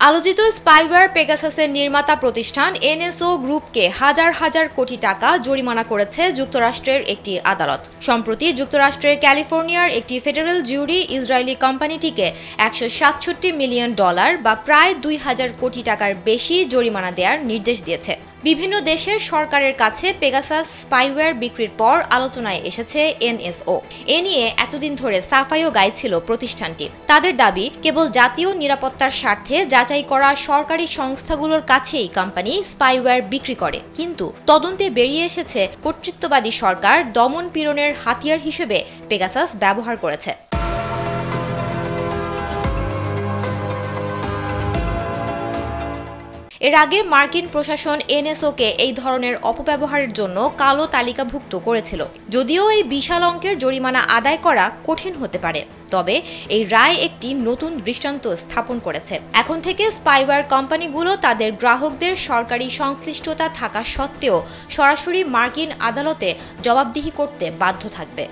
আলোচিত স্পাইওয়্যার পেগাসাসের নির্মাতা প্রতিষ্ঠান এনএসও গ্রুপকে হাজার হাজার কোটি টাকা জরিমানা করেছে যুক্তরাষ্ট্রের একটি আদালত। সম্প্রতি যুক্তরাষ্ট্রের ক্যালিফোর্নিয়ার একটি ফেডারেল জুরি ইসরায়েলি কোম্পানিটিকে $167 মিলিয়ন বা প্রায় 2000 কোটি টাকার বেশি জরিমানা দেওয়ার নির্দেশ দিয়েছে। বিভিন্ন দেশের সরকারের কাছে পেগাসাস স্পাইওয়্যার বিক্রির পর আলোচনায় এসেছে এনএসও। এ নিয়ে এতদিন ধরে সাফাইও গাইছিল প্রতিষ্ঠানটি। তাদের দাবি, কেবল জাতীয় নিরাপত্তার স্বার্থে যাচাই করা সরকারি সংস্থাগুলোর কাছেই কোম্পানি স্পাইওয়্যার বিক্রি করে। কিন্তু তদন্তে বেরিয়ে এসেছে কর্তৃত্ববাদী সরকার দমন পীড়নের হাতিয়ার হিসেবে পেগাসাস ব্যবহার করেছে। এর আগে মার্কিন প্রশাসন এনএসওকে এই ধরনের অপব্যবহারের জন্য কালো তালিকাভুক্ত করেছিল। যদিও এই বিশাল অঙ্কের জরিমানা আদায় করা কঠিন হতে পারে, তবে এই রায় একটি নতুন দৃষ্টান্ত স্থাপন করেছে। এখন থেকে স্পাইওয়্যার কোম্পানিগুলো তাদের গ্রাহকদের সরকারি সংশ্লিষ্টতা থাকা সত্ত্বেও সরাসরি মার্কিন আদালতে জবাবদিহি করতে বাধ্য থাকবে।